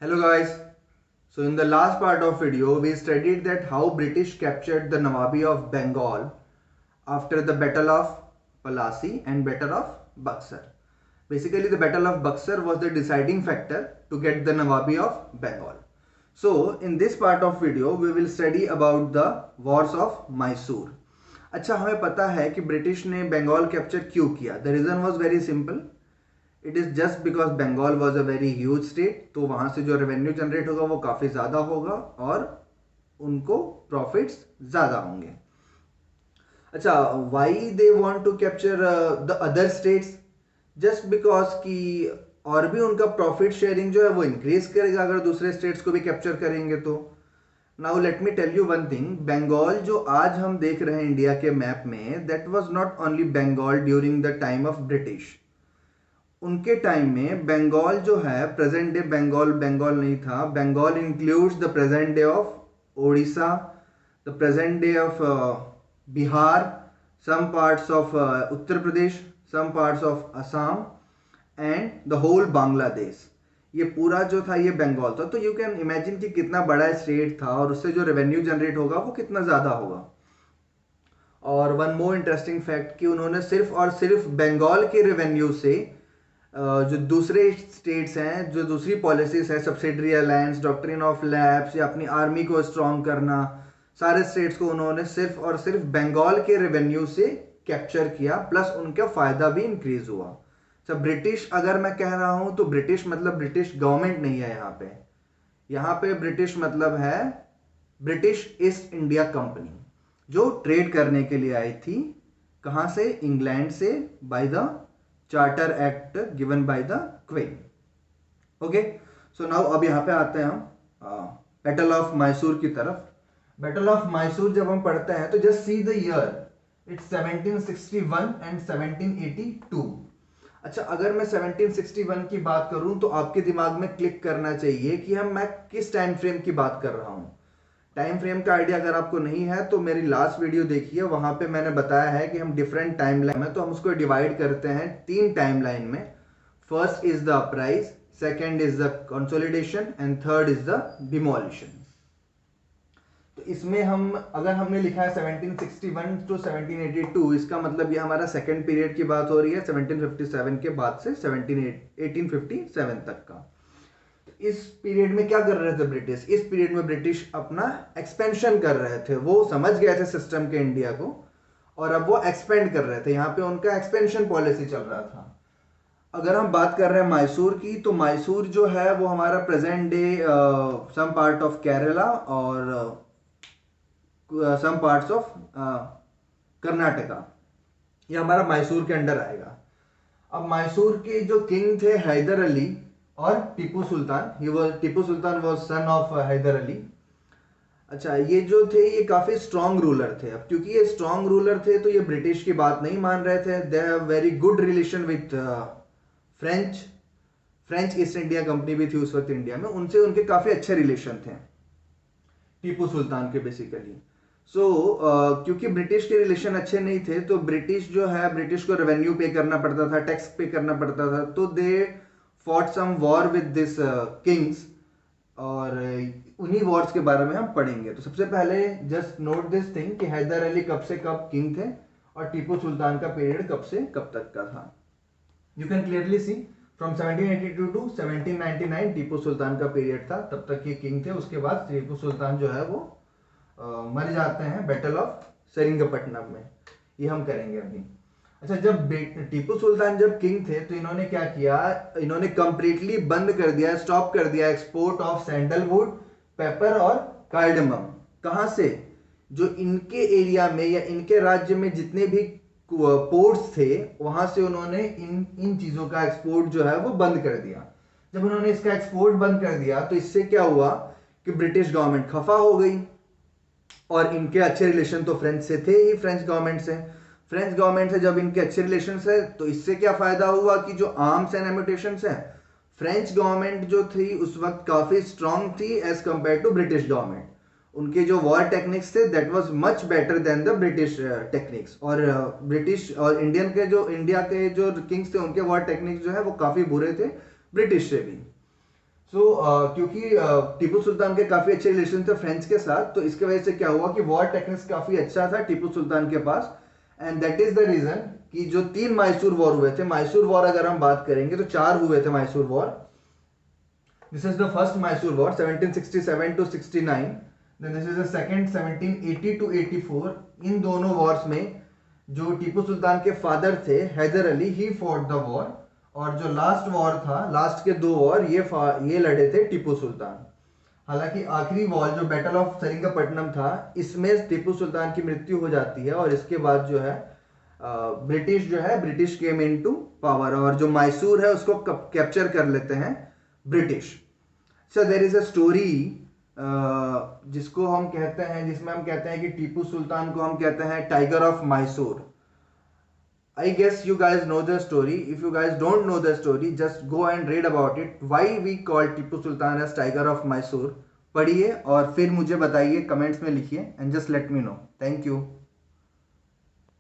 Hello guys. So in the last part of video we studied that how British captured the Nawabi of Bengal after the Battle of Palasi and Battle of Buxar. Basically the Battle of Buxar was the deciding factor to get the Nawabi of Bengal. So in this part of video we will study about the wars of Mysore. अच्छा हमें पता है कि British ने Bengal capture क्यों किया. The reason was very simple. It is just because Bengal was a very huge state. तो वहाँ से जो रेवेन्यू जनरेट होगा वो काफ़ी ज़्यादा होगा और उनको प्रॉफिट्स ज़्यादा होंगे. अच्छा, why they want to capture the other states? Just because कि और भी उनका प्रॉफिट शेयरिंग जो है वो इंक्रीज करेगा अगर दूसरे स्टेट्स को भी कैप्चर करेंगे तो. Now let me tell you one thing. Bengal जो आज हम देख रहे हैं इंडिया के मैप में, that was not only Bengal during the time of British. उनके टाइम में बंगाल जो है, प्रेजेंट डे बंगाल बंगाल नहीं था. Bengal includes the present day of Odisha, the present day of Bihar, some parts of Uttar Pradesh, some parts of Assam and the whole Bangladesh. ये पूरा जो था ये बंगाल था. तो यू कैन इमेजिन कि कितना बड़ा स्टेट था और उससे जो रेवेन्यू जनरेट होगा वो कितना ज़्यादा होगा. और वन मोर इंटरेस्टिंग फैक्ट कि उन्होंने सिर्फ और सिर्फ बंगाल के रेवेन्यू से जो दूसरे स्टेट्स हैं, जो दूसरी पॉलिसीज हैं, subsidiary alliance, doctrine of labs या अपनी आर्मी को स्ट्रॉन्ग करना, सारे स्टेट्स को उन्होंने सिर्फ और सिर्फ बंगाल के रेवेन्यू से कैप्चर किया. प्लस उनका फ़ायदा भी इंक्रीज हुआ. सब ब्रिटिश अगर मैं कह रहा हूं तो ब्रिटिश मतलब ब्रिटिश गवर्नमेंट नहीं है यहाँ पे. यहाँ पे ब्रिटिश मतलब है ब्रिटिश ईस्ट इंडिया कंपनी, जो ट्रेड करने के लिए आई थी. कहाँ से? इंग्लैंड से, by the charter act given by the queen. Okay, so now अब यहाँ पे आते हैं हम बैटल ऑफ मैसूर की तरफ. बैटल ऑफ मैसूर जब हम पढ़ते हैं तो just see the year. It's 1761 and 1782. अच्छा, अगर मैं 1761 की बात करूं तो आपके दिमाग में क्लिक करना चाहिए कि मैं किस टाइम फ्रेम की बात कर रहा हूं. टाइम फ्रेम का आइडिया अगर आपको नहीं है तो मेरी लास्ट वीडियो देखिए, वहां पे मैंने बताया है कि हम डिफरेंट टाइम लाइन में, तो हम उसको डिवाइड करते हैं 3 टाइम लाइन में. First is the अपराइज, second is the consolidation and third is the demolition. तो इसमें हम अगर हमने लिखा है 1761 टू 1782, इसका मतलब ये हमारा सेकेंड पीरियड की बात हो रही है 1757 के बाद से 1857 तक का. इस पीरियड में क्या कर रहे थे ब्रिटिश? इस पीरियड में ब्रिटिश अपना एक्सपेंशन कर रहे थे. वो समझ गए थे सिस्टम के इंडिया को और अब वो एक्सपेंड कर रहे थे. यहाँ पे उनका एक्सपेंशन पॉलिसी चल रहा था. अगर हम बात कर रहे हैं मैसूर की, तो मैसूर जो है वो हमारा present day some part of Kerala और सम पार्ट्स ऑफ कर्नाटका, ये हमारा मैसूर के अंडर आएगा. अब मैसूर के जो किंग थे हैदर अली और Tipu Sultan. Tipu Sultan was son of Hyder Ali. अच्छा, ये जो थे ये काफी स्ट्रॉन्ग रूलर थे. अब क्योंकि ये स्ट्रॉन्ग रूलर थे तो ये ब्रिटिश की बात नहीं मान रहे थे. They have very good relation with French east India company भी थी उस वक्त इंडिया में. उनसे उनके काफी अच्छे रिलेशन थे टीपू सुल्तान के बेसिकली. क्योंकि ब्रिटिश के रिलेशन अच्छे नहीं थे तो ब्रिटिश जो है, ब्रिटिश को रेवेन्यू पे करना पड़ता था, टैक्स पे करना पड़ता था. तो they fought some war with this kings और उन्हीं वॉर्स के बारे में हम पढ़ेंगे. तो सबसे पहले जस्ट नोट दिस थिंग कि हैदर अली कब से कब किंग थे और टीपू सुल्तान का पीरियड कब से कब तक का था. You can clearly see from 1782 to 1799 Tipu Sultan का पीरियड था. तब तक ये किंग थे. उसके बाद टीपू सुल्तान जो है वो मर जाते हैं बैटल ऑफ सेरिंगपट्टनम में. ये हम करेंगे अभी. अच्छा, जब टीपू सुल्तान जब किंग थे तो इन्होंने क्या किया? इन्होंने कंप्लीटली बंद कर दिया, स्टॉप कर दिया एक्सपोर्ट ऑफ सैंडलवुड, पेपर और कार्डमम. कहां से? जो इनके एरिया में या इनके राज्य में जितने भी पोर्ट्स थे वहां से उन्होंने इन चीजों का एक्सपोर्ट जो है वो बंद कर दिया. जब उन्होंने इसका एक्सपोर्ट बंद कर दिया तो इससे क्या हुआ कि ब्रिटिश गवर्नमेंट खफा हो गई. और इनके अच्छे रिलेशन तो फ्रेंच से थे ही, फ्रेंच गवर्नमेंट से जब इनके अच्छे रिलेशन है तो इससे क्या फायदा हुआ कि जो आर्म्स एंड एम्यूटेशन है, फ्रेंच गवर्नमेंट जो थी उस वक्त काफी स्ट्रांग थी as compare to British government. उनके जो वॉर टेक्निक्स थे that was much better than the British techniques. और ब्रिटिश और इंडिया के जो किंग्स थे उनके वॉर टेक्निक्स जो है वो काफी बुरे थे ब्रिटिश से भी. क्योंकि टीपू सुल्तान के काफी अच्छे रिलेशन थे फ्रेंच के साथ, तो इसके वजह से क्या हुआ कि वॉर टेक्निक्स काफी अच्छा था टीपू सुल्तान के पास, and that is the reason कि जो 3 मैसूर वॉर हुए थे, मैसूर वॉर अगर हम बात करेंगे तो 4 हुए थे Mysore war. This is the first Mysore war 1767 to 69, then this is the second 1780 to 84। इन दोनों वॉर्स में जो टीपू सुल्तान के फादर थे Haider Ali, he fought the war, और जो लास्ट वॉर था, लास्ट के 2 वॉर ये लड़े थे टीपू सुल्तान। हालांकि आखिरी वॉर जो बैटल ऑफ सेरिंगपट्टनम था, इसमें टीपू सुल्तान की मृत्यु हो जाती है, और इसके बाद जो है ब्रिटिश केम इनटू पावर, और जो मैसूर है उसको कैप्चर कर लेते हैं British. So there is a story जिसमें हम कहते हैं कि टीपू सुल्तान को हम कहते हैं tiger of Mysore. I guess you guys know the story. If you guys don't know the story, just go and read about it. Why we call Tipu Sultan as Tiger of Mysore? पढ़िए और फिर मुझे बताइए, comments में लिखिए, and just let me know. Thank you.